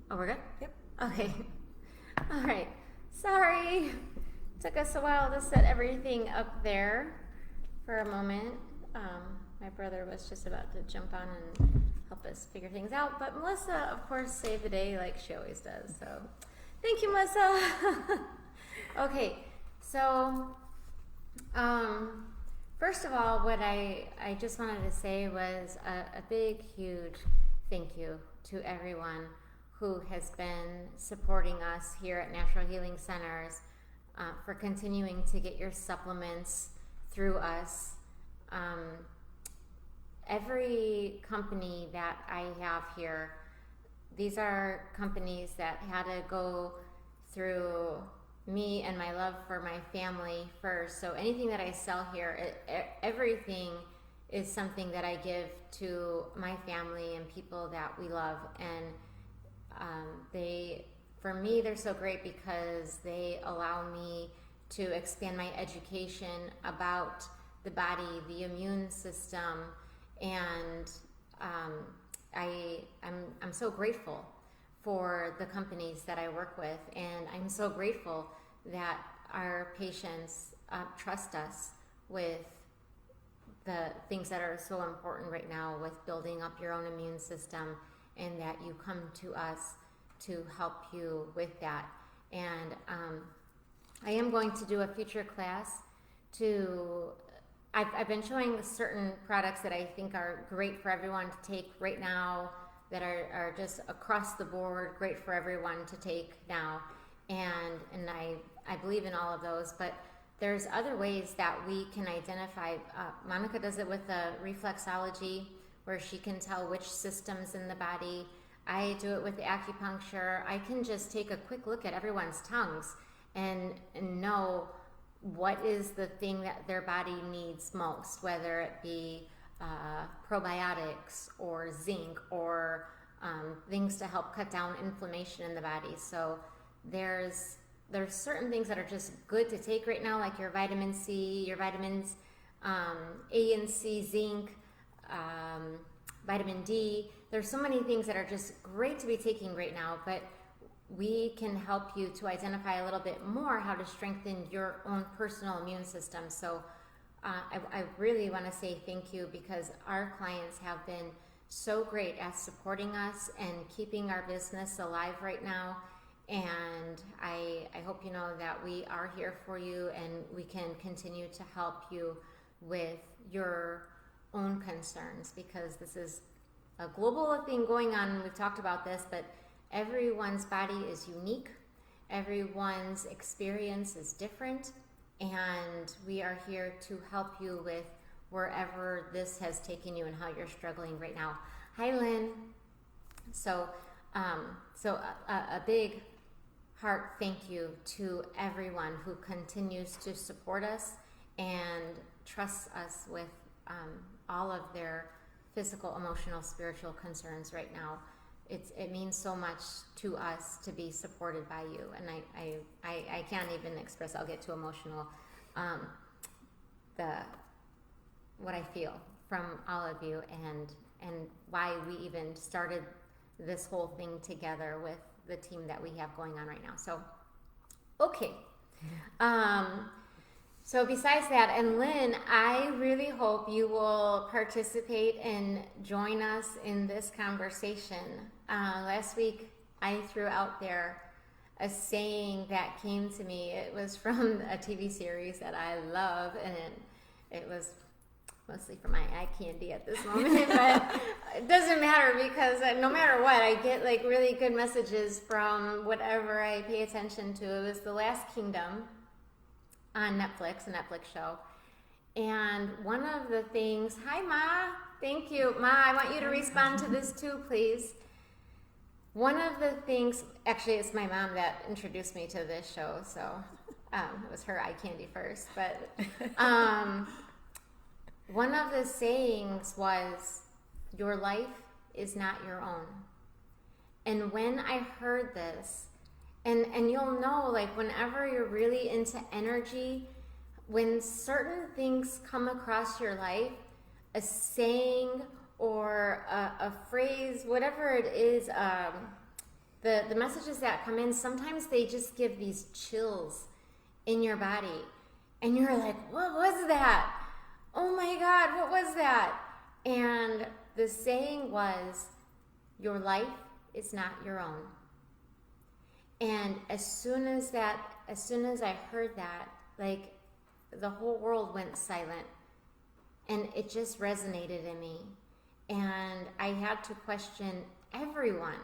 Oh, we're good? Yep. Okay. All right. Sorry. Took us a while to set everything up there for a moment. My brother was just about to jump on and help us figure things out, but Melissa, of course, saved the day like she always does. So thank you, Melissa. Okay. So, first of all, what I just wanted to say was a big, huge thank you to everyone who has been supporting us here at Natural Healing Centers, for continuing to get your supplements through us. Every company that I have here, these are companies that had to go through me and my love for my family first. So anything that I sell here, everything is something that I give to my family and people that we love. And for me, they're so great because they allow me to expand my education about the body, the immune system, and I'm so grateful for the companies that I work with, and I'm so grateful that our patients trust us with the things that are so important right now with building up your own immune system, and that you come to us to help you with that. And I am going to do a future class I've been showing certain products that I think are great for everyone to take right now, that are just across the board, great for everyone to take now. And I believe in all of those, but there's other ways that we can identify. Monica does it with the reflexology, where she can tell which systems in the body. I do it with acupuncture. I can just take a quick look at everyone's tongues and know what is the thing that their body needs most, whether it be probiotics or zinc or things to help cut down inflammation in the body. So there's certain things that are just good to take right now, like your vitamin C, your vitamins A and C, zinc, vitamin D. There's so many things that are just great to be taking right now, but we can help you to identify a little bit more how to strengthen your own personal immune system. So I really want to say thank you, because our clients have been so great at supporting us and keeping our business alive right now. And I hope you know that we are here for you, and we can continue to help you with your own concerns, because this is a global thing going on. We've talked about this, but everyone's body is unique. Everyone's experience is different, and we are here to help you with wherever this has taken you and how you're struggling right now. Hi, Lynn. So a big heart thank you to everyone who continues to support us and trusts us with all of their physical, emotional, spiritual concerns right now. It means so much to us to be supported by you, and I can't even express. I'll get too emotional. What I feel from all of you, and why we even started this whole thing together with the team that we have going on right now. So, okay. So besides that, and Lynn, I really hope you will participate and join us in this conversation. Last week, I threw out there a saying that came to me. It was from a TV series that I love, and it was mostly for my eye candy at this moment, but it doesn't matter, because no matter what, I get like really good messages from whatever I pay attention to. It was The Last Kingdom on Netflix, a Netflix show. And one of the things, hi Ma, thank you. Ma, I want you to respond to this too, please. One of the things, actually it's my mom that introduced me to this show, so it was her eye candy first, but one of the sayings was, your life is not your own. And when I heard this, and you'll know, like whenever you're really into energy, when certain things come across your life, a saying or a phrase, whatever it is, the messages that come in, sometimes they just give these chills in your body. And you're like, what was that? Oh my God, what was that? And the saying was, your life is not your own. And as soon as I heard that, like the whole world went silent, and it just resonated in me. And I had to question everyone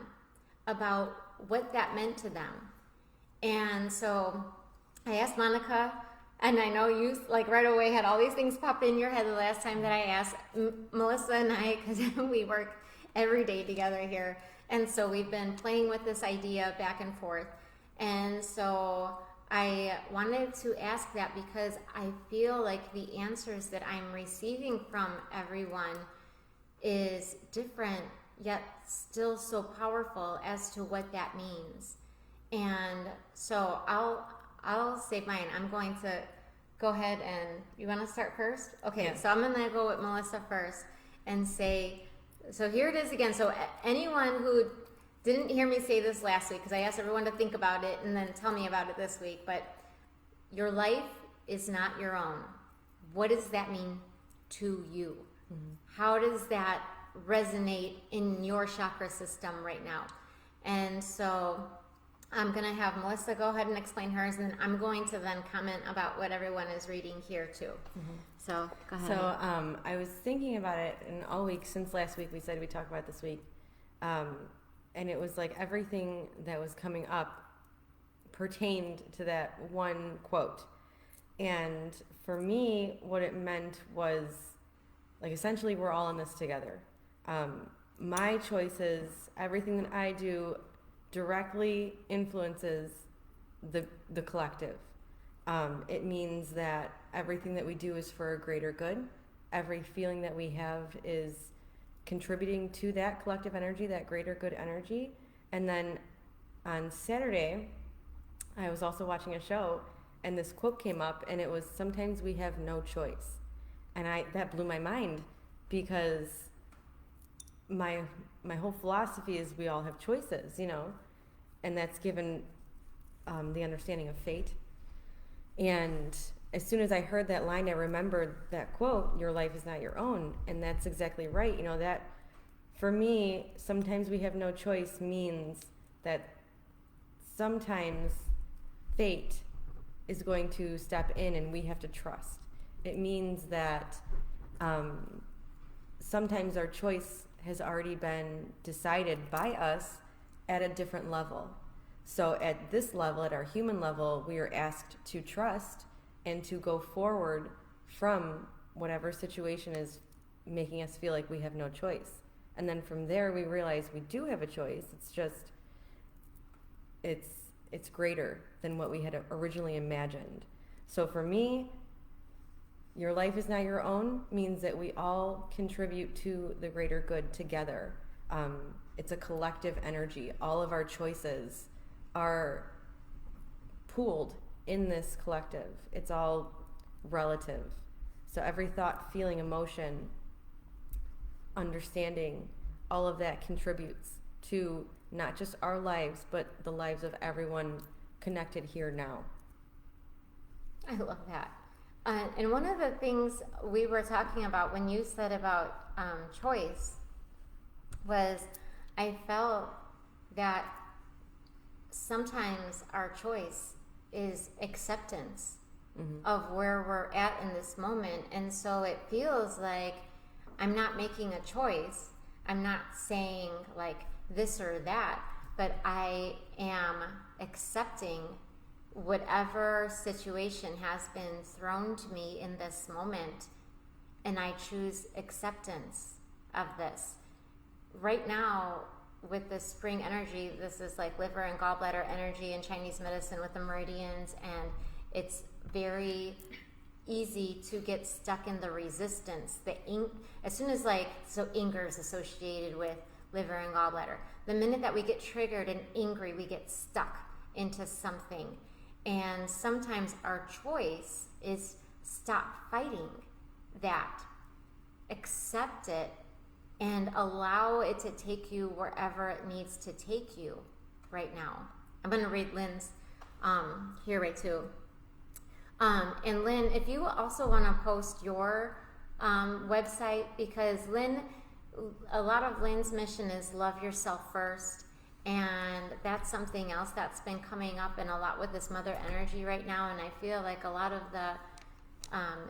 about what that meant to them. And so I asked Monica, and I know you like right away had all these things pop in your head the last time that I asked Melissa and I, because we work every day together here. And so we've been playing with this idea back and forth. And so I wanted to ask that because I feel like the answers that I'm receiving from everyone is different, yet still so powerful as to what that means. And so I'll save mine. I'm going to go ahead and, you want to start first? Okay, yeah. So I'm going to go with Melissa first and say, so here it is again. So anyone who didn't hear me say this last week, because I asked everyone to think about it and then tell me about it this week, but your life is not your own. What does that mean to you? Mm-hmm. How does that resonate in your chakra system right now? And so I'm going to have Melissa go ahead and explain hers, and I'm going to then comment about what everyone is reading here too. Mm-hmm. So go ahead. So I was thinking about it, and all week since last week we said we'd talk about it this week, and it was like everything that was coming up pertained to that one quote. And for me, what it meant was, like, essentially we're all in this together. My choices, everything that I do directly influences the collective. It means that everything that we do is for a greater good. Every feeling that we have is contributing to that collective energy, that greater good energy. And then on Saturday, I was also watching a show, and this quote came up, and it was, sometimes we have no choice. And that blew my mind, because my whole philosophy is we all have choices, you know, and that's given the understanding of fate. And as soon as I heard that line, I remembered that quote, your life is not your own. And that's exactly right. You know, that for me, sometimes we have no choice means that sometimes fate is going to step in and we have to trust. It means that sometimes our choice has already been decided by us at a different level. So at this level, at our human level, we are asked to trust and to go forward from whatever situation is making us feel like we have no choice. And then from there, we realize we do have a choice. It's just, it's greater than what we had originally imagined. So for me, your life is not your own means that we all contribute to the greater good together. It's a collective energy. All of our choices are pooled in this collective. It's all relative. So every thought, feeling, emotion, understanding, all of that contributes to not just our lives, but the lives of everyone connected here now. I love that. And one of the things we were talking about when you said about choice was, I felt that sometimes our choice is acceptance of where we're at in this moment. And so it feels like I'm not making a choice. I'm not saying like this or that, but I am accepting whatever situation has been thrown to me in this moment, and I choose acceptance of this. Right now, with the spring energy, this is like liver and gallbladder energy in Chinese medicine with the meridians, and it's very easy to get stuck in the resistance. As soon as anger is associated with liver and gallbladder. The minute that we get triggered and angry, we get stuck into something. And sometimes our choice is stop fighting that, accept it, and allow it to take you wherever it needs to take you. right now. I'm going to read Lynn's here right too. And Lynn, if you also want to post your website, because Lynn, a lot of Lynn's mission is love yourself first. And that's something else that's been coming up in a lot with this mother energy right now. And I feel like a lot of the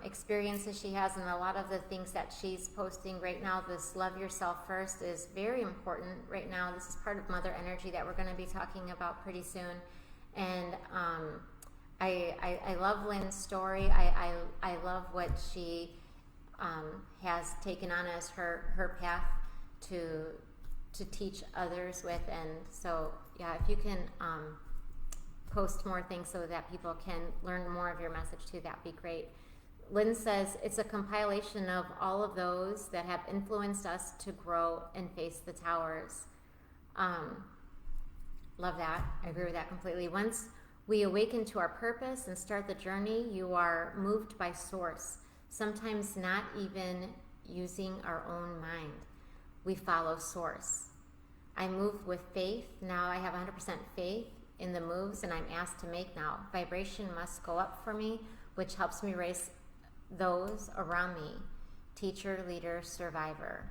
experiences she has and a lot of the things that she's posting right now, this love yourself first is very important right now. This is part of mother energy that we're going to be talking about pretty soon. And I love Lynn's story. I love what she has taken on as her path to teach others with. And so, yeah, if you can post more things so that people can learn more of your message too, that'd be great. Lynn says, it's a compilation of all of those that have influenced us to grow and face the towers. Love that. I agree with that completely. Once we awaken to our purpose and start the journey, you are moved by source, sometimes not even using our own mind. We follow source. I move with faith. Now I have 100% faith in the moves and I'm asked to make now. Vibration must go up for me, which helps me raise those around me. Teacher, leader, survivor.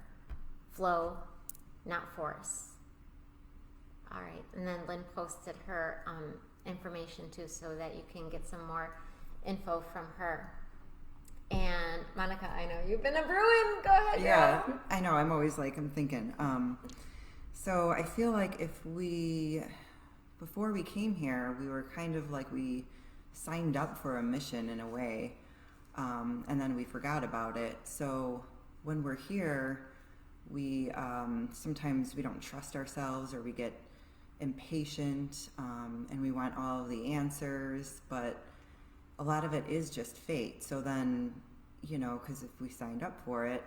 Flow, not force. All right. And then Lynn posted her information too so that you can get some more info from her. And Monica, I know you've been a Bruin. Go ahead. Yeah, girl. I know. I'm always like, I'm thinking. So I feel like before we came here, we were kind of like we signed up for a mission in a way, and then we forgot about it. So when we're here, we sometimes we don't trust ourselves or we get impatient, and we want all of the answers, but a lot of it is just fate. So then, because if we signed up for it,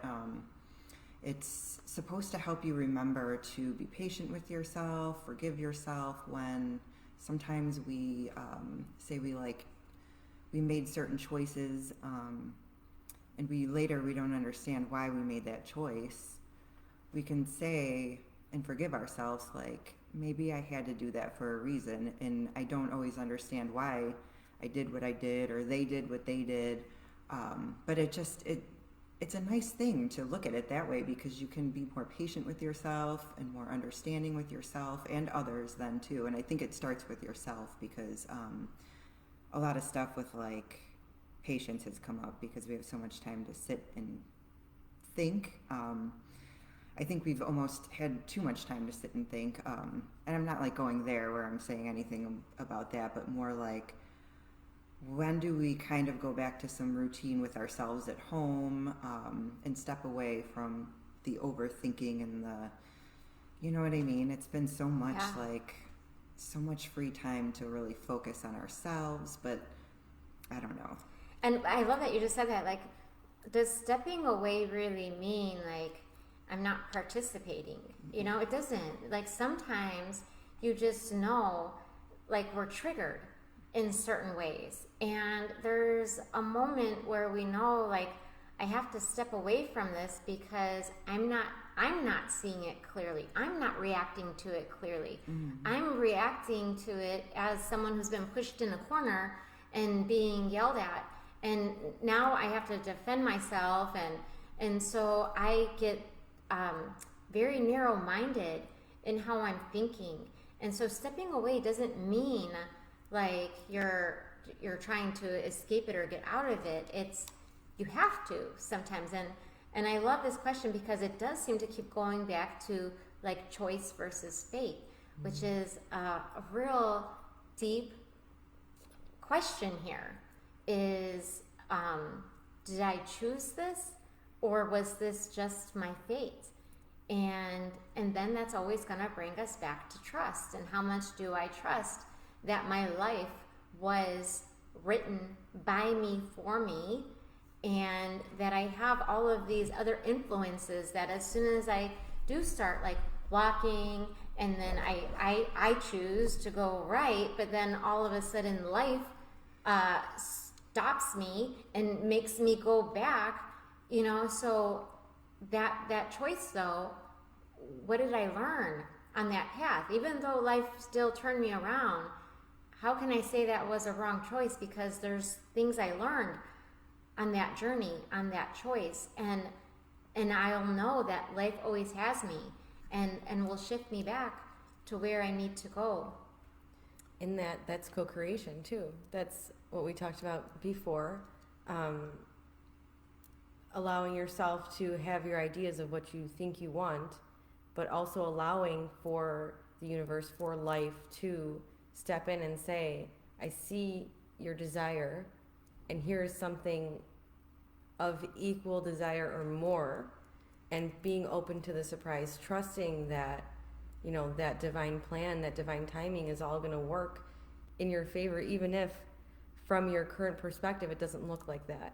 it's supposed to help you remember to be patient with yourself, forgive yourself when sometimes we say we made certain choices, and we don't understand why we made that choice. We can say and forgive ourselves, like, maybe I had to do that for a reason, and I don't always understand why I did what I did or they did what they did, but it's a nice thing to look at it that way, because you can be more patient with yourself and more understanding with yourself and others then too. And I think it starts with yourself, because a lot of stuff with like patience has come up because we have so much time to sit and think. I think we've almost had too much time to sit and think, and I'm not like going there where I'm saying anything about that, but more like, when do we kind of go back to some routine with ourselves at home, and step away from the overthinking and you know what I mean? It's been so much, so much free time to really focus on ourselves, but I don't know. And I love that you just said that. Like, does stepping away really mean like I'm not participating? Mm-hmm. It doesn't. Like, sometimes you just know, like, we're triggered in certain ways, and there's a moment where we know, like, I have to step away from this because I'm not seeing it clearly. I'm not reacting to it clearly. Mm-hmm. I'm reacting to it as someone who's been pushed in a corner and being yelled at, and now I have to defend myself, and so I get very narrow-minded in how I'm thinking. And so stepping away doesn't mean like you're trying to escape it or get out of it. It's, you have to sometimes. And I love this question because it does seem to keep going back to like choice versus fate, mm-hmm. which is a real deep question here. Is did I choose this, or was this just my fate? And then that's always going to bring us back to trust. And how much do I trust that my life was written by me for me, and that I have all of these other influences that as soon as I do start like walking, and then I choose to go right, but then all of a sudden life stops me and makes me go back, so that choice though, what did I learn on that path. Even though life still turned me around, how can I say that was a wrong choice? Because there's things I learned on that journey, on that choice, and I'll know that life always has me, and will shift me back to where I need to go. In that's co-creation too. That's what we talked about before. Allowing yourself to have your ideas of what you think you want, but also allowing for the universe, for life to step in and say, I see your desire, and here's something of equal desire or more, and being open to the surprise, trusting that, you know, that divine plan, that divine timing is all going to work in your favor, even if from your current perspective it doesn't look like that.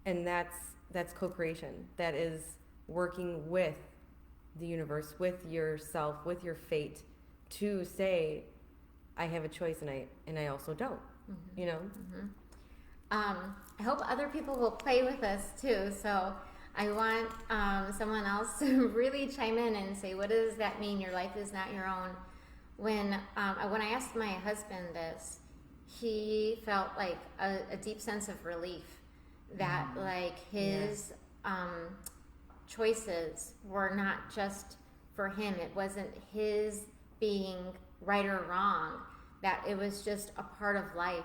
And that's co-creation. That is working with the universe, with yourself, with your fate, to say, I have a choice and I also don't. Mm-hmm. You know. Mm-hmm. I hope other people will play with us too. So I want someone else to really chime in and say, what does that mean? Your life is not your own. When I asked my husband this, he felt like a deep sense of relief that like his choices were not just for him. It wasn't his being right or wrong, that it was just a part of life.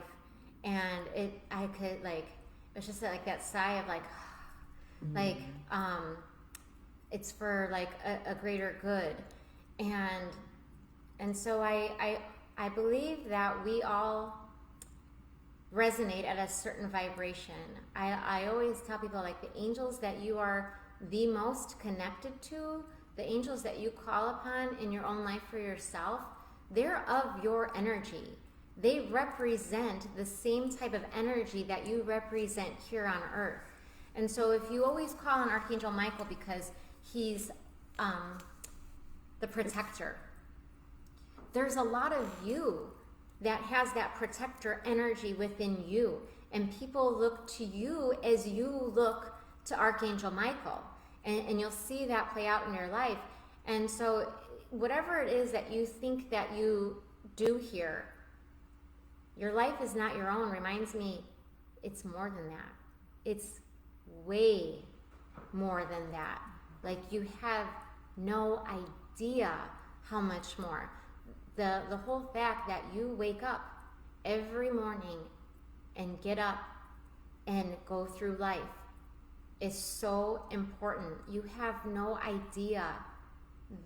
And I could like, it was just like that sigh of like, like, it's for like a greater good. And so I believe that we all resonate at a certain vibration. I always tell people, like, the angels that you are the most connected to, the angels that you call upon in your own life for yourself, they're of your energy. They represent the same type of energy that you represent here on earth. And so if you always call on Archangel Michael because he's the protector, there's a lot of you that has that protector energy within you. And people look to you as you look to Archangel Michael. And you'll see that play out in your life. And so whatever it is that you think that you do here, your life is not your own reminds me it's more than that. It's way more than that. Like, you have no idea how much more. The whole fact that you wake up every morning and get up and go through life is so important. You have no idea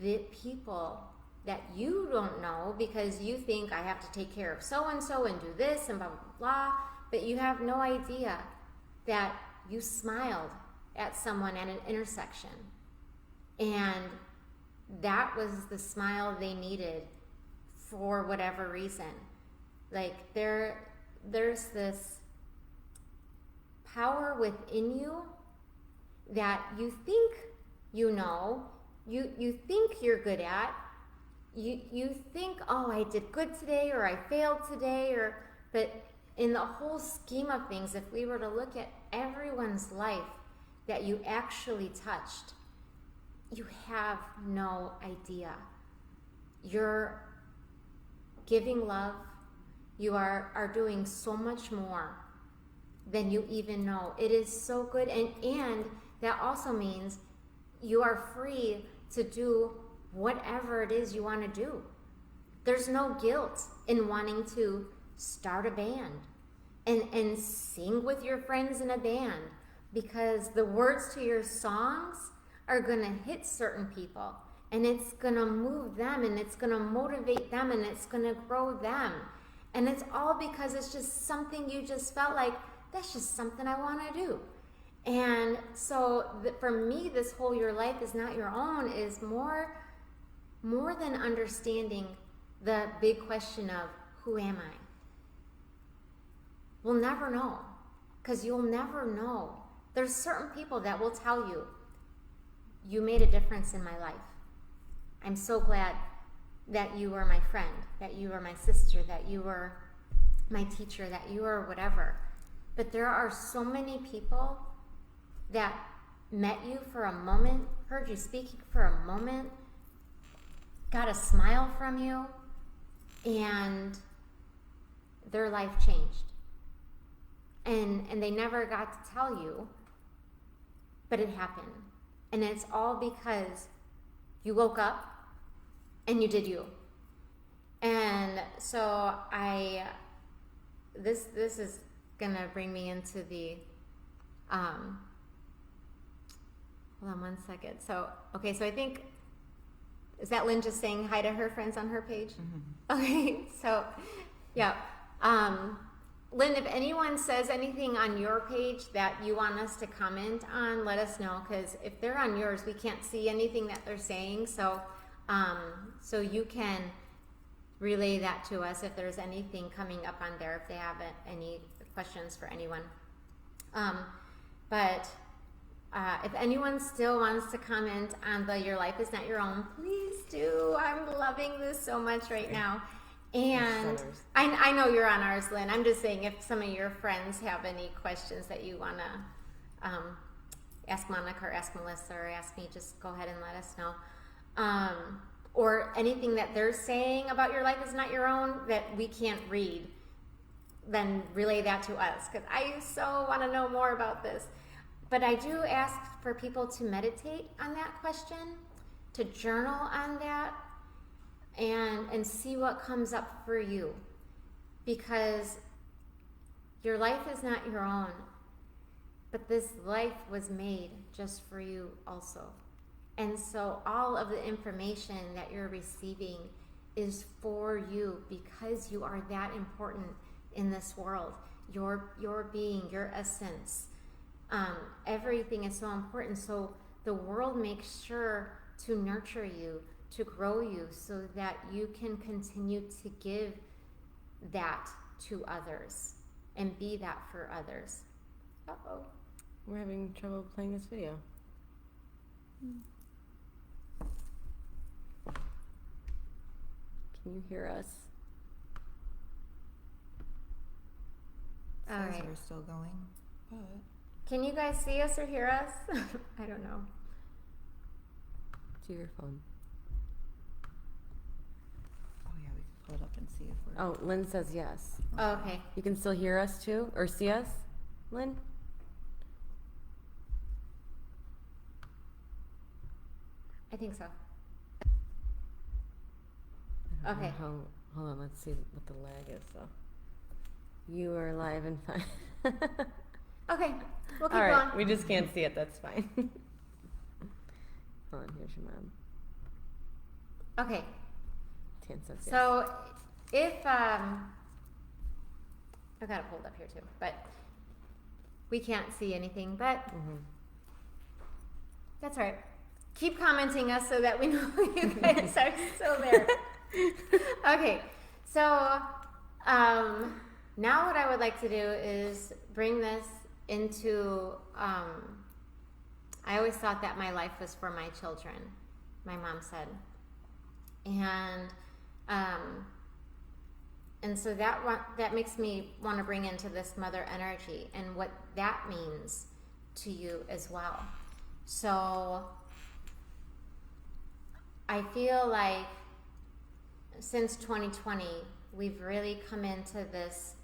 the people that you don't know, because you think, I have to take care of so-and-so and do this and blah, blah, blah. But you have no idea that you smiled at someone at an intersection. And that was the smile they needed for whatever reason. Like, there's this power within you that you think you know, you think you're good at, you think, oh, I did good today, or I failed today, but in the whole scheme of things, if we were to look at everyone's life that you actually touched, you have no idea. You're giving love. You are doing so much more than you even know. It is so good. And that also means you are free to do whatever it is you want to do. There's no guilt in wanting to start a band and sing with your friends in a band, because the words to your songs are going to hit certain people, and it's going to move them, and it's going to motivate them, and it's going to grow them. And it's all because it's just something you just felt like, that's just something I want to do. And so for me, this whole your life is not your own is more than understanding the big question of, who am I? We'll never know, because you'll never know. There's certain people that will tell you, you made a difference in my life. I'm so glad that you were my friend, that you were my sister, that you were my teacher, that you were whatever. But there are so many people that met you for a moment, heard you speak for a moment, got a smile from you and their life changed. And they never got to tell you, but it happened. And it's all because you woke up and you did you. And so this is gonna bring me into the hold on one second. So I think, is that Lynn just saying hi to her friends on her page? Mm-hmm. Okay, so yeah. Lynn, if anyone says anything on your page that you want us to comment on, let us know, because if they're on yours, we can't see anything that they're saying. So you can relay that to us if there's anything coming up on there, if they have any questions for anyone. But if anyone still wants to comment on the Your Life Is Not Your Own, please do. I'm loving this so much right now. And I know you're on ours, Lynn. I'm just saying, if some of your friends have any questions that you want to ask Monica or ask Melissa or ask me, just go ahead and let us know. Or anything that they're saying about Your Life Is Not Your Own that we can't read, then relay that to us, because I so want to know more about this. But I do ask for people to meditate on that question, to journal on that, and see what comes up for you, because your life is not your own, but this life was made just for you also. And so all of the information that you're receiving is for you, because you are that important in this world. Your being, your essence, everything is so important. So the world makes sure to nurture you, to grow you, so that you can continue to give that to others and be that for others. Uh-oh. We're having trouble playing this video. Can you hear us? All right. We're still going, but Can you guys see us or hear us? I don't know. To your phone. oh yeah, we can pull it up and see if we're. Oh, Lynn says yes. Oh, okay. You can still hear us too, or see us, Lynn? I think so. I don't know Okay. hold on, let's see what the lag is. So, you are live and fine. Okay, we'll keep All right, going. we just can't see it. That's fine. Hold on, here's your mom. Okay, Tan says yes. so if I've got it pulled up here too, but we can't see anything, but that's all right. Keep commenting us so that we know you guys are still there. Okay, so now what I would like to do is bring this into, I always thought that my life was for my children, my mom said. And so that makes me want to bring into this mother energy and what that means to you as well. So I feel like since 2020, we've really come into this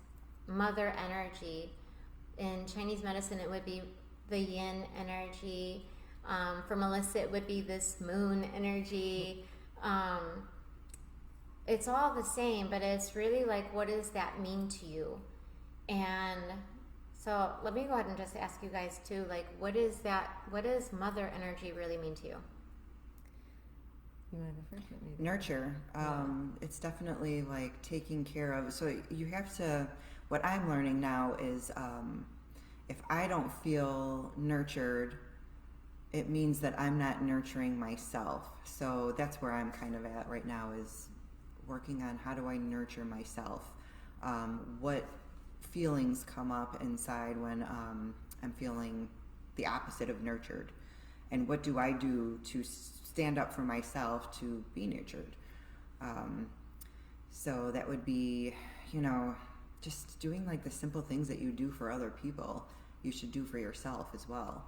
mother energy. In Chinese medicine, it would be the yin energy. For Melissa, it would be this moon energy. It's all the same, but it's really like, what does that mean to you? And so let me go ahead and just ask you guys too, like, what does mother energy really mean to you? You want to go first? Nurture. It's definitely like taking care of. So you have to. What I'm learning now is, if I don't feel nurtured, it means that I'm not nurturing myself. So that's where I'm kind of at right now, is working on how do I nurture myself. What feelings come up inside when I'm feeling the opposite of nurtured, and what do I do to stand up for myself to be nurtured. So that would be, just doing like the simple things that you do for other people, you should do for yourself as well.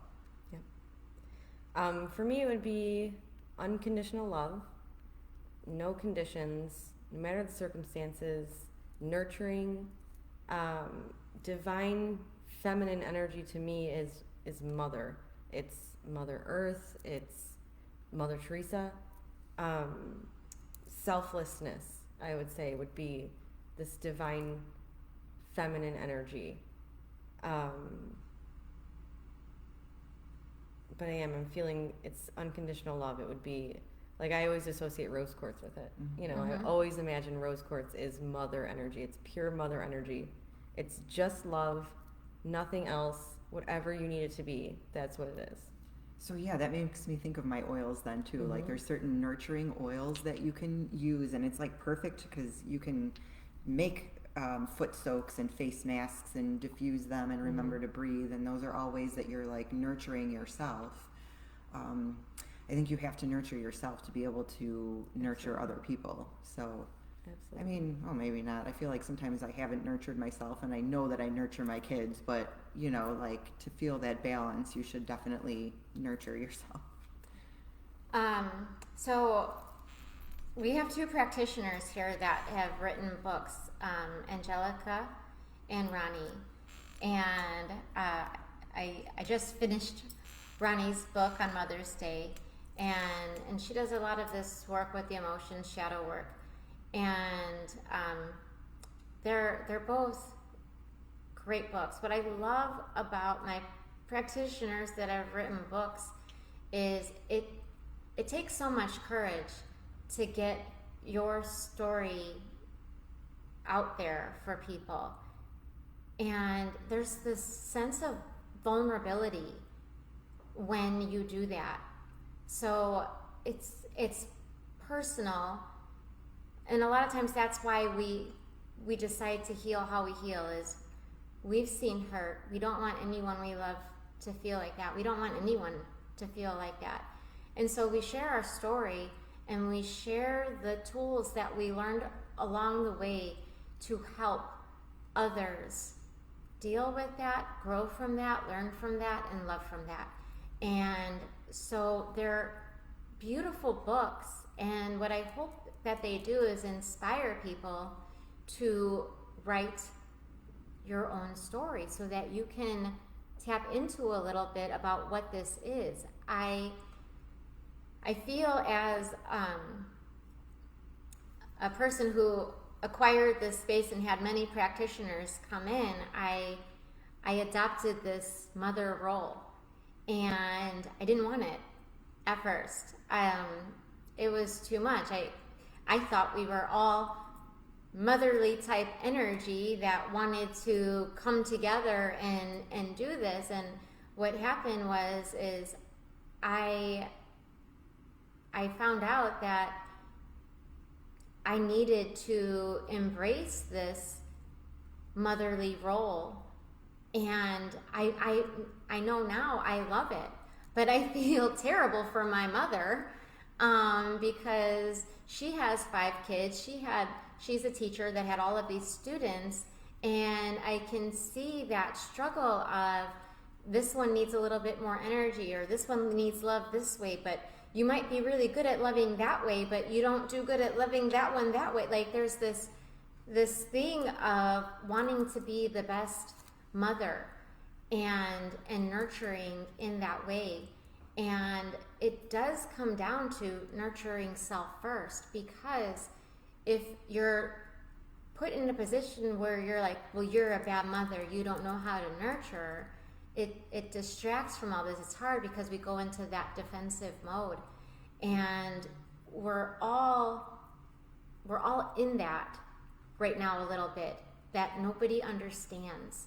Yep. For me, it would be unconditional love, no conditions, no matter the circumstances, nurturing, divine feminine energy to me is mother. It's Mother Earth, it's Mother Teresa. Selflessness, I would say, would be this divine feminine energy. But I'm feeling it's unconditional love. It would be like I always associate rose quartz with it. Mhm. You know, I always imagine rose quartz is mother energy. It's pure mother energy. It's just love, nothing else. Whatever you need it to be, that's what it is. So yeah, that makes me think of my oils then too. Like Mhm. there's certain nurturing oils that you can use, and it's like perfect because you can make foot soaks and face masks and diffuse them and remember to breathe. And those are all ways that you're like nurturing yourself. I think you have to nurture yourself to be able to nurture other people. So, Absolutely. I mean, well, maybe not. I feel like sometimes I haven't nurtured myself, and I know that I nurture my kids, but you know, like to feel that balance, you should definitely nurture yourself. So we have two practitioners here that have written books, Angelica and Ronnie. And I just finished Ronnie's book on Mother's Day, and she does a lot of this work with the emotions, shadow work. And they're both great books. What I love about my practitioners that have written books is it takes so much courage to get your story out there for people. And there's this sense of vulnerability when you do that. So it's personal, and a lot of times that's why we decide to heal how we heal. Is we've seen hurt. We don't want anyone we love to feel like that. We don't want anyone to feel like that. And so we share our story, and we share the tools that we learned along the way to help others deal with that, grow from that, learn from that, and love from that. And so they're beautiful books, and what I hope that they do is inspire people to write your own story so that you can tap into a little bit about what this is. I feel as a person who acquired this space and had many practitioners come in, I adopted this mother role, and I didn't want it at first. It was too much. I thought we were all motherly type energy that wanted to come together and do this. And what happened is I found out that I needed to embrace this motherly role, and I know now I love it, but I feel terrible for my mother because she has 5 kids. She's a teacher that had all of these students, and I can see that struggle of this one needs a little bit more energy, or this one needs love this way, but you might be really good at loving that way, but you don't do good at loving that one that way. Like there's this thing of wanting to be the best mother and nurturing in that way. And it does come down to nurturing self first, because if you're put in a position where you're like, well, you're a bad mother, you don't know how to nurture, it distracts from all this. It's hard because we go into that defensive mode, and we're all in that right now a little bit, that nobody understands.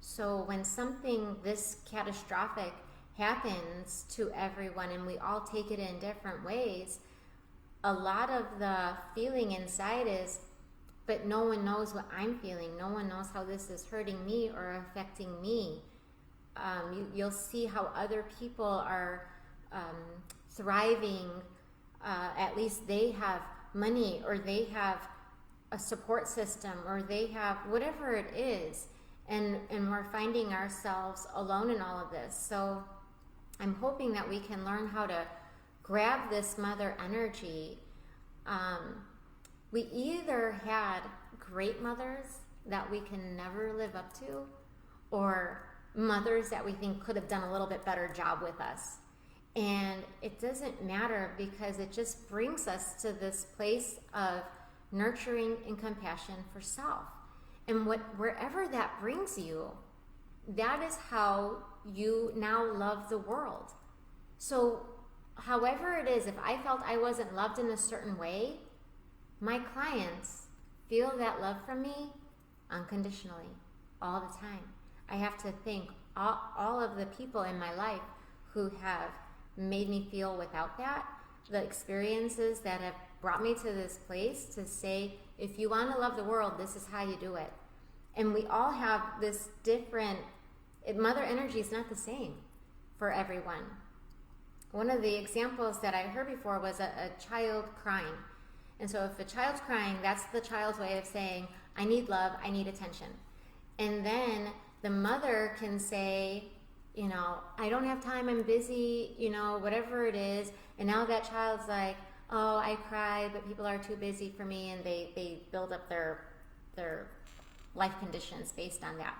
So when something this catastrophic happens to everyone, and we all take it in different ways, a lot of the feeling inside is, but no one knows what I'm feeling. No one knows how this is hurting me or affecting me. You'll see how other people are thriving. At least they have money, or they have a support system, or they have whatever it is. And we're finding ourselves alone in all of this. So I'm hoping that we can learn how to grab this mother energy we either had great mothers that we can never live up to, or mothers that we think could have done a little bit better job with us. And it doesn't matter, because it just brings us to this place of nurturing and compassion for self. And wherever that brings you, that is how you now love the world. So however it is, if I felt I wasn't loved in a certain way, my clients feel that love from me unconditionally all the time. I have to thank all of the people in my life who have made me feel without that, the experiences that have brought me to this place to say, if you want to love the world, this is how you do it. And we all have this different, mother energy is not the same for everyone. One of the examples that I heard before was a child crying. And so if a child's crying, that's the child's way of saying, I need love, I need attention. And then the mother can say, I don't have time, I'm busy, whatever it is. And now that child's like, oh, I cried, but people are too busy for me, and they build up their life conditions based on that.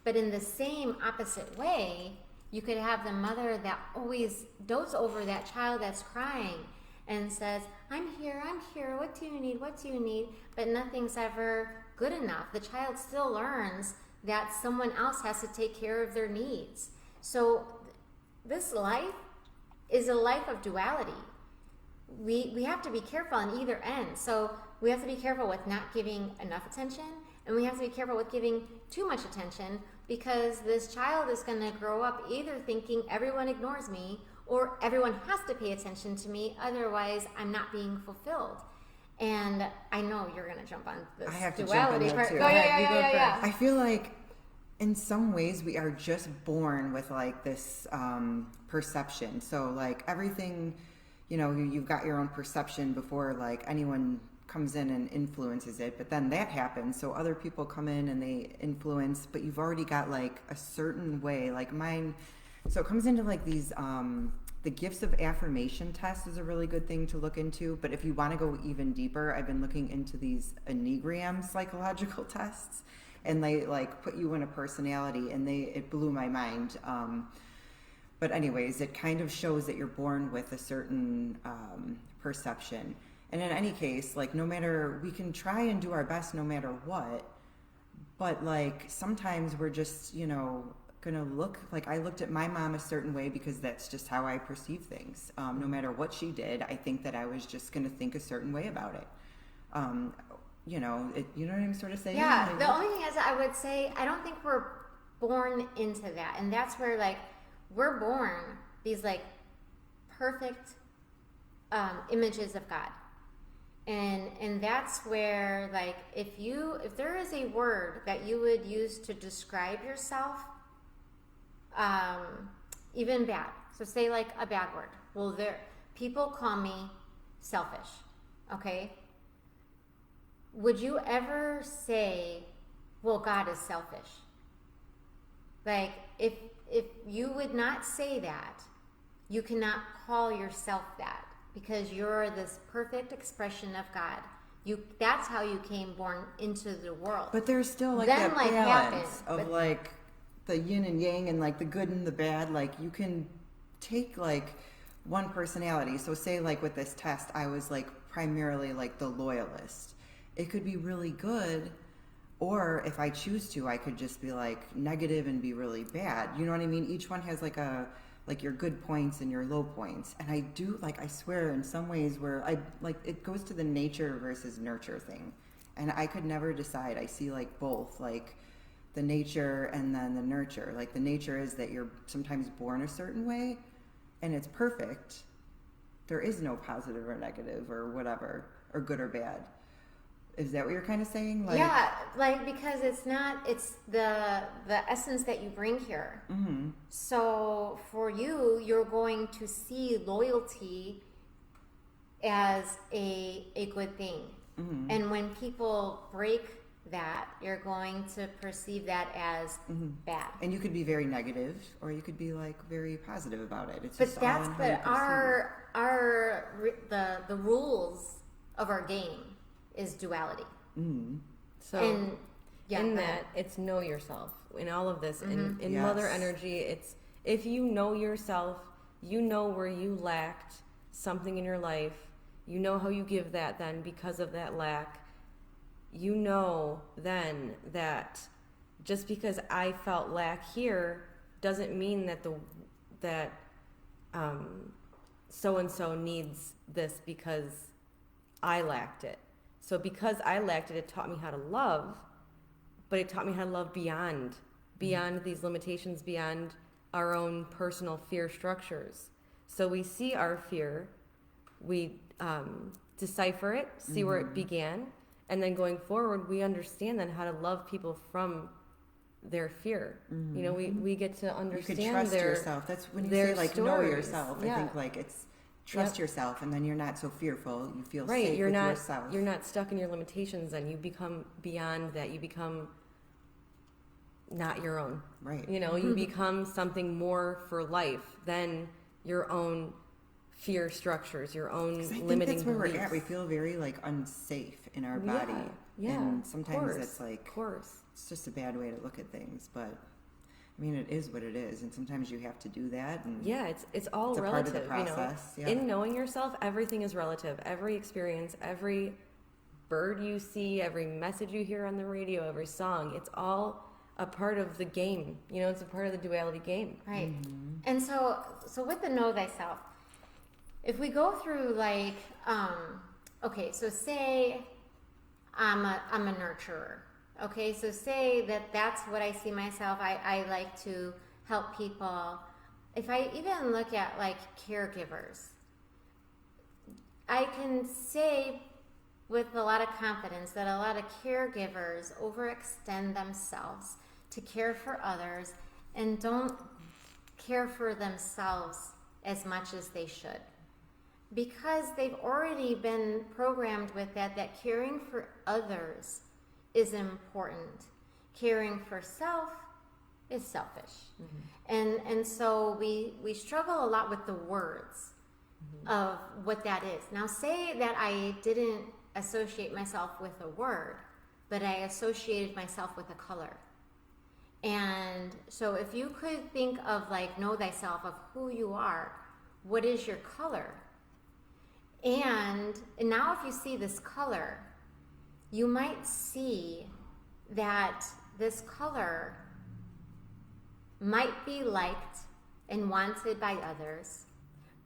But in the same opposite way, you could have the mother that always dotes over that child that's crying and says, I'm here, what do you need? But nothing's ever good enough. The child still learns that someone else has to take care of their needs. So this life is a life of duality. We have to be careful on either end. So we have to be careful with not giving enough attention, and we have to be careful with giving too much attention, because this child is going to grow up either thinking everyone ignores me, or everyone has to pay attention to me, otherwise I'm not being fulfilled. And I know you're going to jump on this I have to duality jump in there part. too. Go, yeah. I feel like in some ways we are just born with like this perception. So like everything, you've got your own perception before like anyone comes in and influences it, but then that happens, so other people come in and they influence, but you've already got like a certain way, like mine. So it comes into like these the gifts of affirmation test is a really good thing to look into. But if you want to go even deeper, I've been looking into these Enneagram psychological tests, and they like put you in a personality, and it blew my mind. But anyways, it kind of shows that you're born with a certain perception. And in any case, like we can try and do our best no matter what, but like sometimes we're just, gonna look, like I looked at my mom a certain way because that's just how I perceive things. No matter what she did, I think that I was just gonna think a certain way about it. You know what I'm sort of saying? Yeah, the only thing is I would say, I don't think we're born into that. And that's where like, we're born these like perfect images of God. And that's where like, if there is a word that you would use to describe yourself, even bad. So say like a bad word. Well, people call me selfish. Okay. Would you ever say, well, God is selfish? Like if you would not say that, you cannot call yourself that, because you're this perfect expression of God. That's how you came born into the world. But there's still like then that life balance happened, of like the yin and yang, and like the good and the bad. Like you can take like one personality. So say like with this test, I was like primarily like the loyalist. It could be really good, or if I choose to, I could just be like negative and be really bad. You know what I mean? Each one has like your good points and your low points. And I do, like, I swear in some ways where it goes to the nature versus nurture thing. And I could never decide. I see like both, like the nature and then the nurture. Like the nature is that you're sometimes born a certain way and it's perfect. There is no positive or negative or whatever, or good or bad. Is that what you're kind of saying? Like, yeah, like because it's the essence that you bring here. Mm-hmm. So for you, you're going to see loyalty as a good thing. Mm-hmm. And when people break that, you're going to perceive that as bad. And you could be very negative, or you could be like very positive about it. It's but just that's all in how you perceive it. the rules of our game is duality. So And yeah, in go that, ahead. it's know yourself. In all of this, in Yes. mother energy, it's if you know yourself, you know where you lacked something in your life. You know how you give that then because of that lack. You know then that just because I felt lack here doesn't mean that so and so needs this because I lacked it. So because I lacked it, it taught me how to love, but it taught me how to love beyond these limitations, beyond our own personal fear structures. So we see our fear, we decipher it, see where it began, and then going forward, we understand then how to love people from their fear. You know, we get to You understand can trust their yourself. That's when you their say like know stories. yourself. I Yeah. think like it's trust Yep. yourself, and then you're not so fearful. You feel Right, safe you're with not yourself. you're not stuck in your limitations, and you become beyond that. You become not your own. Right. You know, you become something more for life than your own fear structures, your own 'Cause I think limiting that's where beliefs. we're at. We feel very like unsafe in our Yeah, body. yeah, And of sometimes course, it's like of course. it's just a bad way to look at things. But I mean, it is what it is, and sometimes you have to do that. And Yeah, it's all It's a part of relative. the process, You yeah. know, in knowing yourself, everything is relative. Every experience, every bird you see, every message you hear on the radio, every song, it's all a part of the game. You know, it's a part of the duality game. Right. And so with the know thyself, if we go through like, okay, so say I'm a nurturer. Okay, so say that's what I see myself. I like to help people. If I even look at like caregivers, I can say with a lot of confidence that a lot of caregivers overextend themselves to care for others and don't care for themselves as much as they should, because they've already been programmed with that caring for others is important. Caring for self is selfish. And so we struggle a lot with the words of what that is. Now say that I didn't associate myself with a word, but I associated myself with a color. And so if you could think of like know thyself of who you are, what is your color? And now if you see this color, you might see that this color might be liked and wanted by others,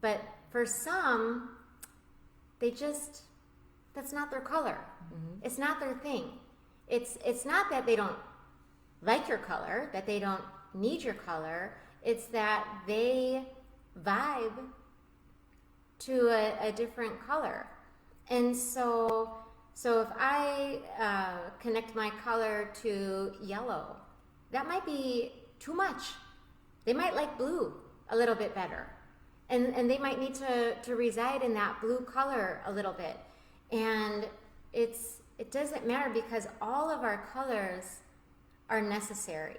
but for some, that's not their color. It's not their thing. It's not that they don't like your color, that they don't need your color. It's that they vibe to a different color. And so if I connect my color to yellow, that might be too much. They might like blue a little bit better. And they might need to reside in that blue color a little bit. And it doesn't matter, because all of our colors are necessary.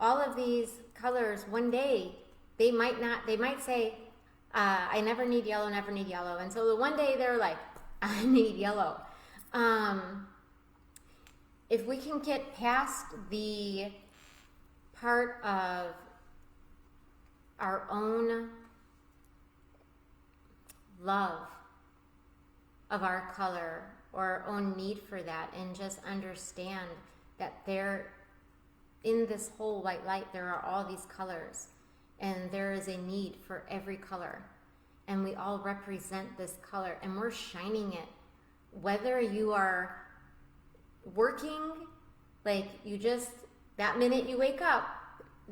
All of these colors, one day, they might say, I never need yellow, never need yellow. And so the one day they're like, I need yellow. If we can get past the part of our own love of our color or our own need for that, and just understand that there, in this whole white light, there are all these colors, and there is a need for every color, and we all represent this color, and we're shining it. Whether you are working, like you just, that minute you wake up,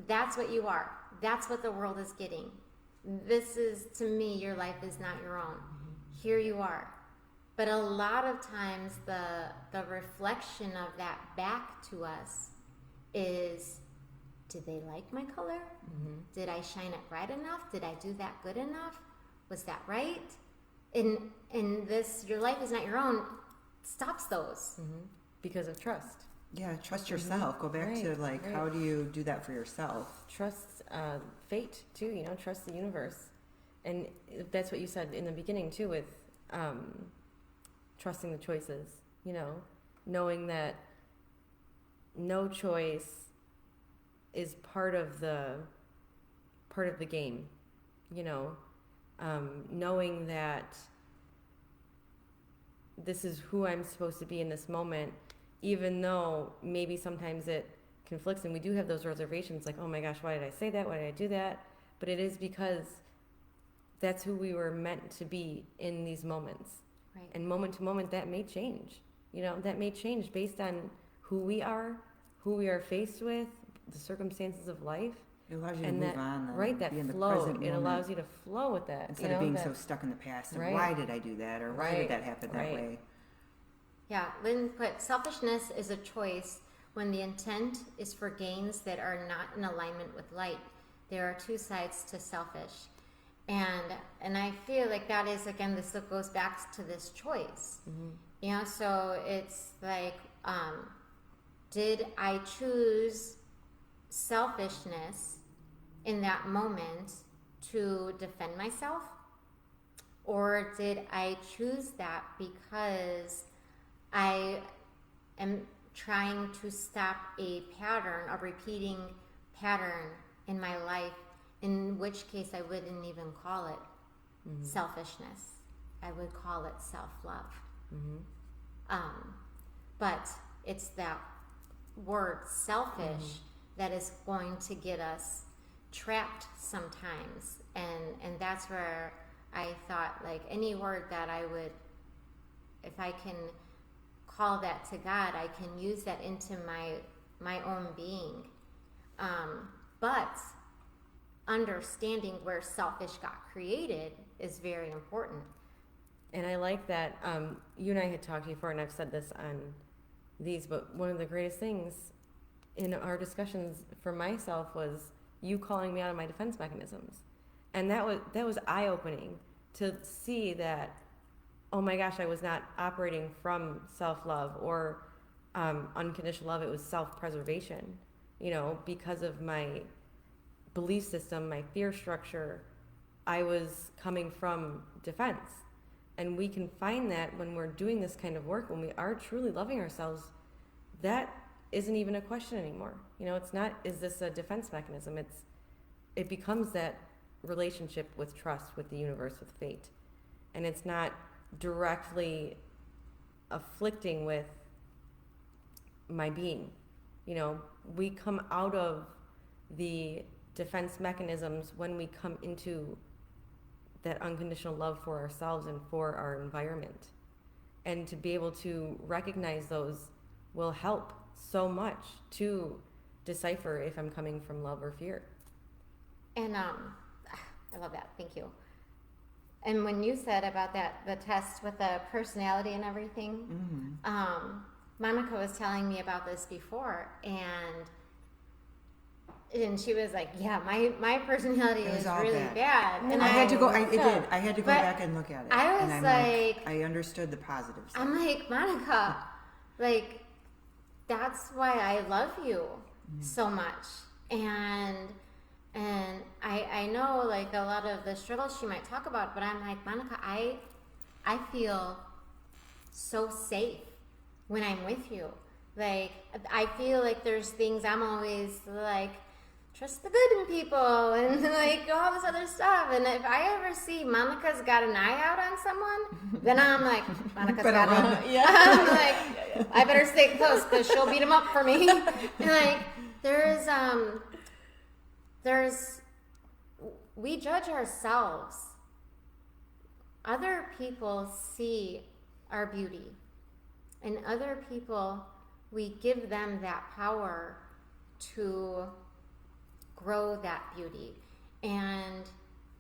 that's what you are. That's what the world is getting. This is, to me, your life is not your own. Here you are. But a lot of times the reflection of that back to us is, did they like my color? Did I shine it bright enough? Did I do that good enough? Was that right? And this, your life is not your own, stops those. Because of trust. Yeah, trust yourself. Go back to like, how do you do that for yourself? Trust fate too, you know, trust the universe. And that's what you said in the beginning too, with trusting the choices, knowing that no choice is part of the game, knowing that this is who I'm supposed to be in this moment, even though maybe sometimes it conflicts and we do have those reservations like, oh my gosh, why did I say that? Why did I do that? But it is because that's who we were meant to be in these moments. Right. And moment to moment, that may change. That may change based on who we are faced with, the circumstances of life. It allows you and to that, move on. right, that be in the flow. present It moment, allows you to flow with that. instead of being so stuck in the past. Of Right. why did I do that? Or why Right. did that happen that Right. way? Yeah, Lynn put, selfishness is a choice when the intent is for gains that are not in alignment with light. There are two sides to selfish. And I feel like that is, again, this goes back to this choice. Mm-hmm. So it's like, did I choose selfishness in that moment to defend myself? Or did I choose that because I am trying to stop a pattern, a repeating pattern in my life, in which case I wouldn't even call it selfishness. I would call it self-love. But it's that word selfish that is going to get us trapped sometimes. And that's where I thought, like, any word that I would, if I can call that to God, I can use that into my own being. But understanding where selfish got created is very important. And I like that you and I had talked before, and I've said this on these, but one of the greatest things in our discussions for myself was you calling me out of my defense mechanisms. And that was eye-opening to see that, oh my gosh, I was not operating from self-love or unconditional love. It was self-preservation, because of my belief system, my fear structure. I was coming from defense. And we can find that when we're doing this kind of work, when we are truly loving ourselves, that isn't even a question anymore. It's not, is this a defense mechanism? It becomes that relationship with trust, with the universe, with fate. And it's not directly afflicting with my being. We come out of the defense mechanisms when we come into that unconditional love for ourselves and for our environment. And to be able to recognize those will help so much to decipher if I'm coming from love or fear. And I love that. Thank you. And when you said about the test with the personality and everything, Monica was telling me about this before, and she was like, "Yeah, my personality is really bad." And I had to go. I had to go back and look at it. I was like, I understood the positives. I'm like, Monica, like, that's why I love you so much, and I know, like, a lot of the struggles she might talk about, but I'm like, Monica, I feel so safe when I'm with you. Like, I feel like there's things I'm always like, trust the good in people and like all this other stuff. And if I ever see Monica's got an eye out on someone, then I'm like, Monica's got an I'm like, I better stay close because she'll beat him up for me. And like, we judge ourselves. Other people see our beauty, and other people, we give them that power to grow that beauty. And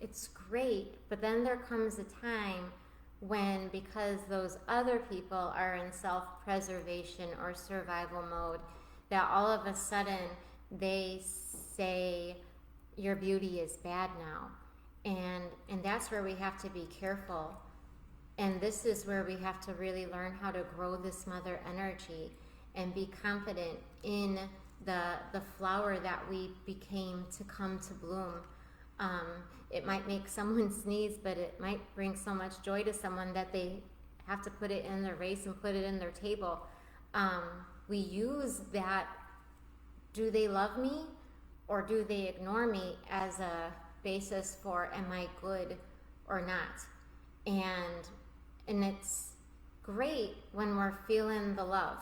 it's great, but then there comes a time when, because those other people are in self-preservation or survival mode, that all of a sudden they say your beauty is bad now. And that's where we have to be careful. And this is where we have to really learn how to grow this mother energy and be confident in the flower that we became to come to bloom. It might make someone sneeze, but it might bring so much joy to someone that they have to put it in their vase and put it in their table. We use that, do they love me or do they ignore me, as a basis for, am I good or not? And it's great when we're feeling the love,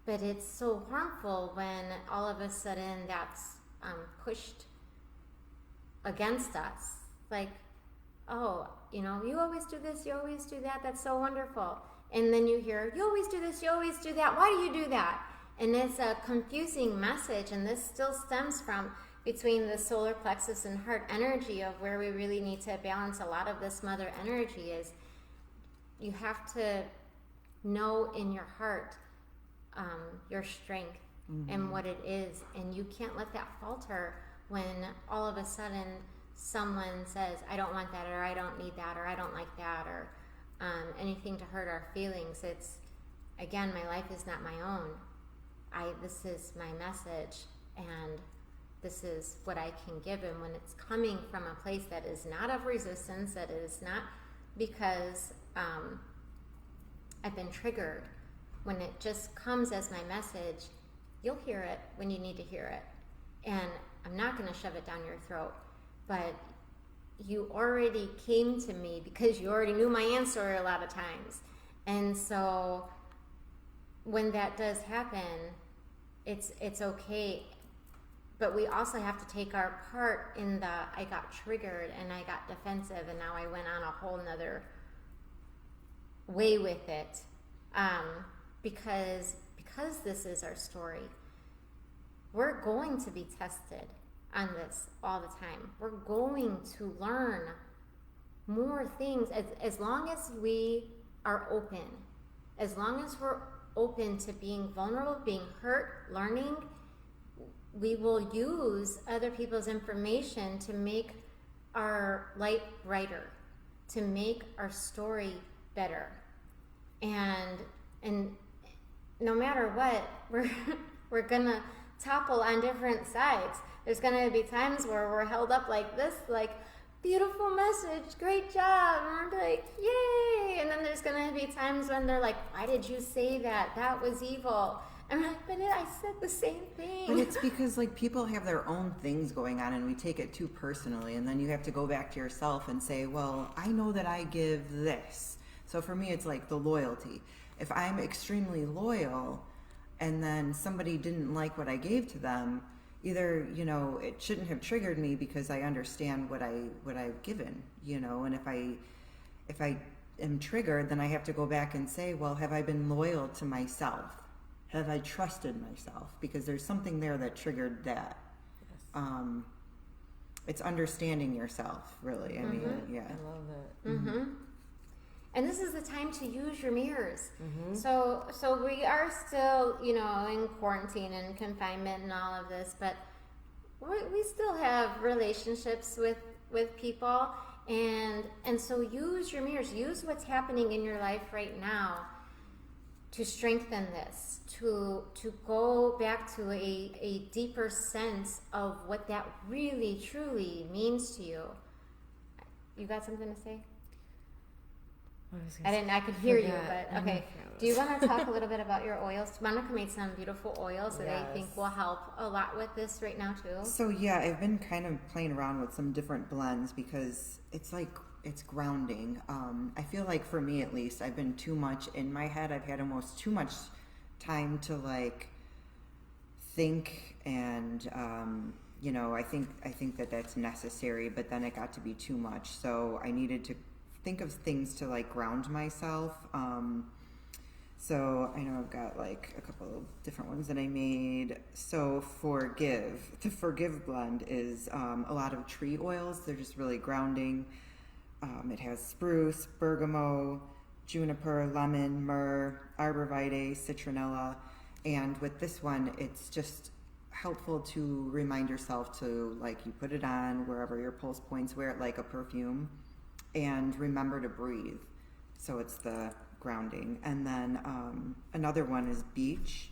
but it's so harmful when all of a sudden that's pushed against us. Like, oh, you always do this, you always do that, that's so wonderful. And then you hear, you always do this, you always do that, why do you do that? And it's a confusing message, and this still stems from between the solar plexus and heart energy of where we really need to balance a lot of this mother energy. Is you have to know in your heart your strength and what it is, and you can't let that falter when all of a sudden someone says, I don't want that, or I don't need that, or I don't like that, or anything to hurt our feelings. It's, again, my life is not my own. This is my message, and this is what I can give. And when it's coming from a place that is not of resistance, that is not because I've been triggered, when it just comes as my message, you'll hear it when you need to hear it. And I'm not going to shove it down your throat, but you already came to me because you already knew my answer a lot of times. And so when that does happen, it's okay. But we also have to take our part in the, I got triggered and I got defensive and now I went on a whole nother way with it. Because this is our story, we're going to be tested on this all the time. We're going to learn more things as long as we are open. As long as we're open to being vulnerable, being hurt, learning, we will use other people's information to make our light brighter, to make our story better. And no matter what, we're gonna topple on different sides. There's gonna be times where we're held up like this, like, beautiful message, great job, and we're like, yay! And then there's gonna be times when they're like, why did you say that? That was evil. And I'm like, but I said the same thing. But it's because, like, people have their own things going on and we take it too personally, and then you have to go back to yourself and say, well, I know that I give this. So for me, it's like the loyalty. If I'm extremely loyal and then somebody didn't like what I gave to them, either, it shouldn't have triggered me because I understand what I've given, and if I am triggered, then I have to go back and say, well, have I been loyal to myself? Have I trusted myself? Because there's something there that triggered that. Yes. It's understanding yourself, really. I mean, yeah. I love that. Mm-hmm. And this is the time to use your mirrors. Mm-hmm. So we are still, in quarantine and confinement and all of this, but we still have relationships with people, and so use your mirrors. Use what's happening in your life right now to strengthen this, to go back to a deeper sense of what that really, truly means to you. You got something to say? I could hear you, but okay. Do you want to talk a little bit about your oils? Monica made some beautiful oils that I think will help a lot with this right now too. So yeah, I've been kind of playing around with some different blends because it's grounding. I feel like for me at least, I've been too much in my head. I've had almost too much time to think, and I think that that's necessary, but then it got to be too much. So I needed to think of things to ground myself. So I know I've got a couple of different ones that I made. So the Forgive blend is a lot of tree oils. They're just really grounding. It has spruce, bergamot, juniper, lemon, myrrh, arborvitae, citronella, and with this one, it's just helpful to remind yourself to you put it on wherever your pulse points, wear it like a perfume, and remember to breathe. So it's the grounding. And then another one is beach.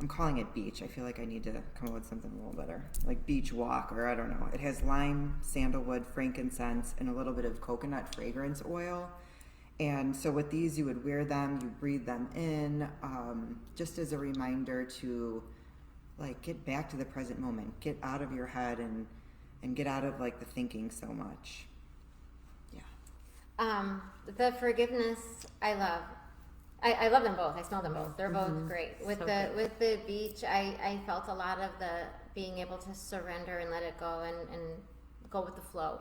I'm calling it beach. I feel like I need to come up with something a little better, like beach walk, or I don't know. It has lime, sandalwood, frankincense, and a little bit of coconut fragrance oil. And so with these, you would wear them, you breathe them in, just as a reminder to like get back to the present moment, get out of your head and get out of like the thinking so much. Yeah. The forgiveness I love. I love them both. I smell them both. They're both great. With the beach, I felt a lot of the being able to surrender and let it go and go with the flow.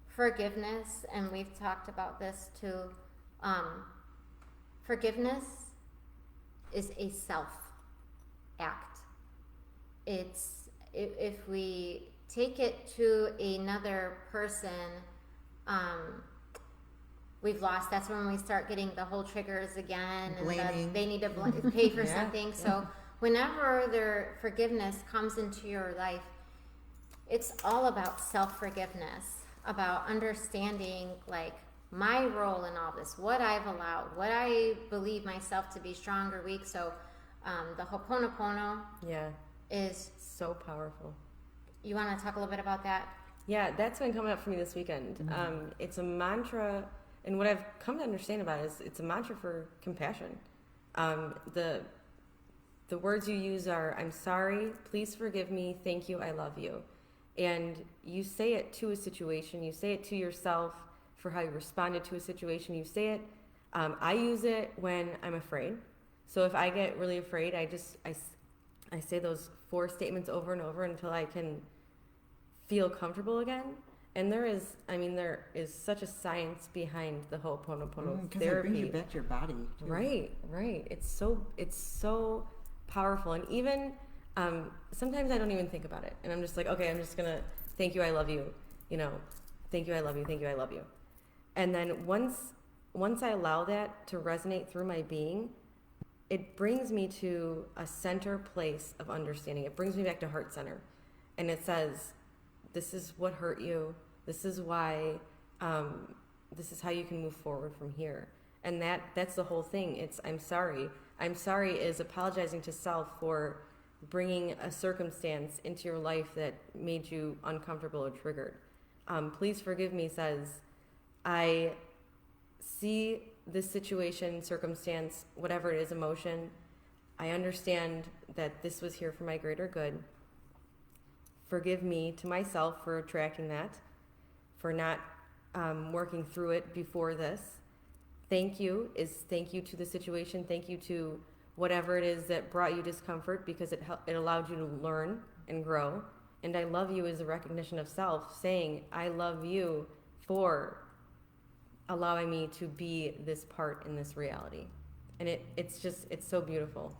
Forgiveness, and we've talked about this too. Forgiveness is a self act. It's if we take it to another person, we've lost. That's when we start getting the whole triggers again, and they need to pay for something. So whenever their forgiveness comes into your life, it's all about self-forgiveness, about understanding like my role in all this, what I've allowed, what I believe myself to be strong or weak. So the Ho'oponopono is so powerful. You want to talk a little bit about that? Yeah, that's been coming up for me this weekend. It's a mantra, and what I've come to understand about it is it's a mantra for compassion. The words you use are, I'm sorry, please forgive me, thank you, I love you. And you say it to a situation, you say it to yourself for how you responded to a situation, you say it. I use it when I'm afraid. So if I get really afraid, I say those 4 statements over and over until I can feel comfortable again. And there is such a science behind the Ho'oponopono therapy. It brings you back to your body. Too. Right. It's so powerful. And even sometimes I don't even think about it, and I'm just like, okay, I'm just gonna thank you, I love you. Thank you, I love you. Thank you, I love you. And then once I allow that to resonate through my being, it brings me to a center place of understanding. It brings me back to heart center, and it says, this is what hurt you. This is why. This is how you can move forward from here. And that's the whole thing. It's I'm sorry. I'm sorry is apologizing to self for bringing a circumstance into your life that made you uncomfortable or triggered. Please forgive me says, I see this situation, circumstance, whatever it is, emotion. I understand that this was here for my greater good. Forgive me to myself for attracting that, for not working through it before this. Thank you is thank you to the situation. Thank you to whatever it is that brought you discomfort, because it allowed you to learn and grow. And I love you is a recognition of self, saying I love you for allowing me to be this part in this reality. And it's so beautiful.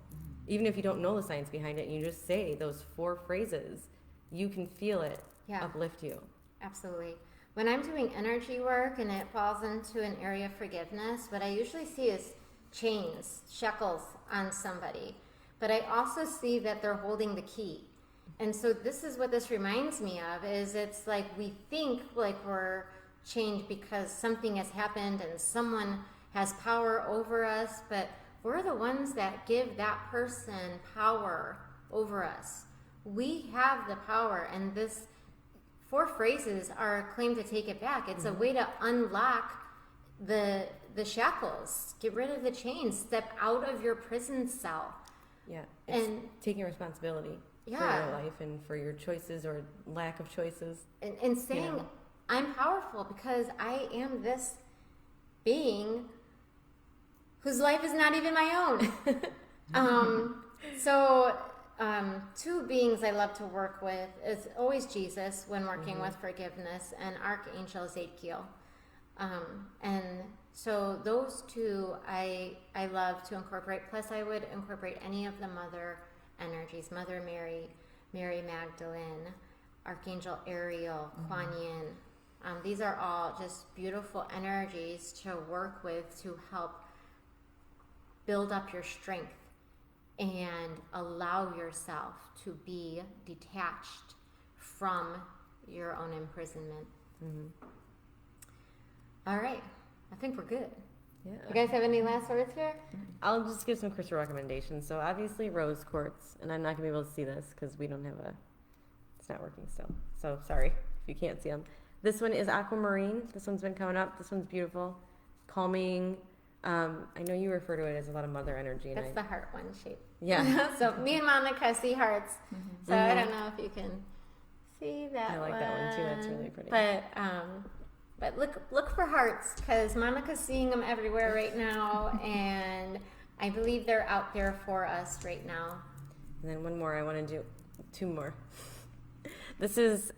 Even if you don't know the science behind it and you just say those 4 phrases, you can feel it uplift you. Absolutely. When I'm doing energy work and it falls into an area of forgiveness, what I usually see is chains, shackles on somebody. But I also see that they're holding the key. And so this is what this reminds me of, is it's like we think like we're chained because something has happened and someone has power over us, but we're the ones that give that person power over us. We have the power, and this 4 phrases are a claim to take it back. It's a way to unlock the shackles, get rid of the chains, step out of your prison cell. Yeah, and taking responsibility for your life and for your choices or lack of choices. And saying, I'm powerful because I am this being whose life is not even my own. So 2 beings I love to work with is always Jesus when working with forgiveness, and Archangel Zadkiel. And so those 2 I love to incorporate. Plus I would incorporate any of the mother energies, Mother Mary, Mary Magdalene, Archangel Ariel, Kuan Yin. These are all just beautiful energies to work with to help build up your strength and allow yourself to be detached from your own imprisonment. All right. I think we're good. Yeah. You guys have any last words here? I'll just give some crystal recommendations. So obviously rose quartz, and I'm not going to be able to see this because we don't have it's not working still. So sorry if you can't see them. This one is aquamarine. This one's been coming up. This one's beautiful. calming. I know you refer to it as a lot of mother energy. And That's the heart one shape. Yeah. So me and Monica see hearts. So I don't know if you can see that. I like that one too. That's really pretty. But look for hearts, because Monica's seeing them everywhere right now, and I believe they're out there for us right now. And then one more. I want to do 2 more. This is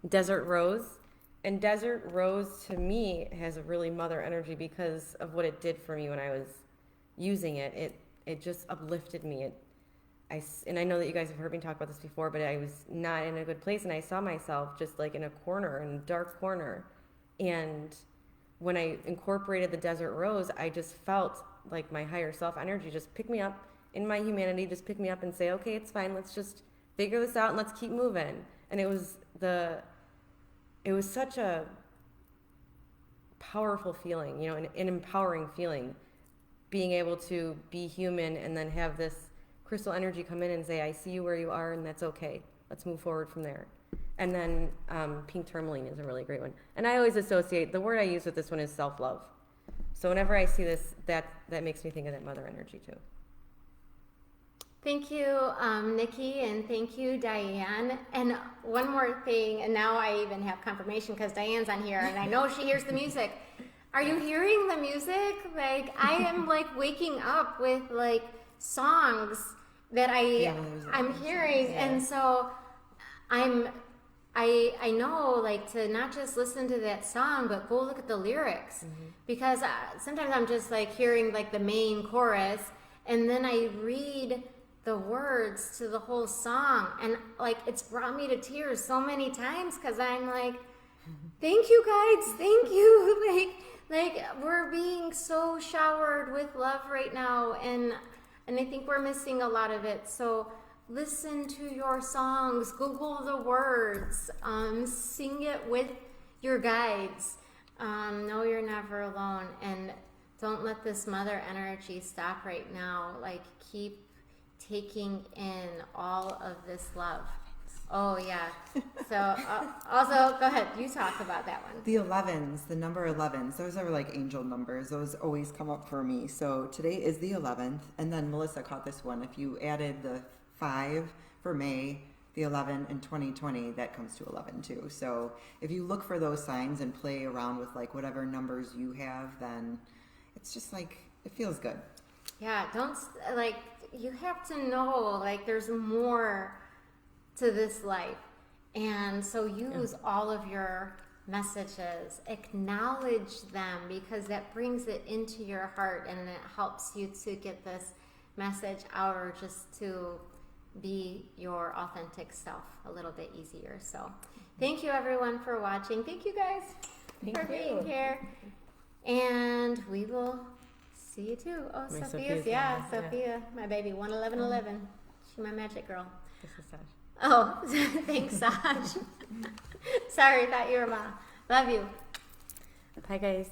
Desert Rose. And Desert Rose to me has a really mother energy because of what it did for me when I was using it. It just uplifted me. And I know that you guys have heard me talk about this before, but I was not in a good place, and I saw myself just like in a dark corner. And when I incorporated the Desert Rose, I just felt like my higher self energy just pick me up in my humanity, just pick me up and say, okay, it's fine. Let's just figure this out and let's keep moving. And it was such a powerful feeling, an empowering feeling, being able to be human and then have this crystal energy come in and say, I see you where you are, and that's okay. Let's move forward from there. And then pink tourmaline is a really great one. And I always associate, the word I use with this one is self-love. So whenever I see this, that makes me think of that mother energy too. Thank you, Nikki, and thank you, Diane. And one more thing, and now I even have confirmation because Diane's on here, and I know she hears the music. Are you hearing the music? Like, I am like waking up with like songs that I'm hearing, and so I know, like, to not just listen to that song, but go look at the lyrics, because sometimes I'm just like hearing like the main chorus, and then I read the words to the whole song, and like it's brought me to tears so many times, because I'm like, thank you guys, thank you, like we're being so showered with love right now, and I think we're missing a lot of it. So listen to your songs, Google the words, sing it with your guides. Know you're never alone, and don't let this mother energy stop right now. Like, keep taking in all of this love. Oh yeah. So also, go ahead, you talk about that one. The 11s, the number 11s, those are like angel numbers. Those always come up for me. So today is the 11th, and then Melissa caught this one. If you added the 5 for May, the 11 in 2020, that comes to 11 too. So if you look for those signs and play around with like whatever numbers you have, then it's just like, it feels good. Yeah, don't, like, you have to know, like, there's more to this life. And so use all of your messages, acknowledge them, because that brings it into your heart, and it helps you to get this message out, or just to be your authentic self a little bit easier. So thank you everyone for watching. Thank you guys for being here. And we will see you too. Oh, Sophia's, Sophia, my baby, 11111. She's my magic girl. This is Saj. Oh, thanks, Saj. Sorry, thought you were Ma. Love you. Bye, guys.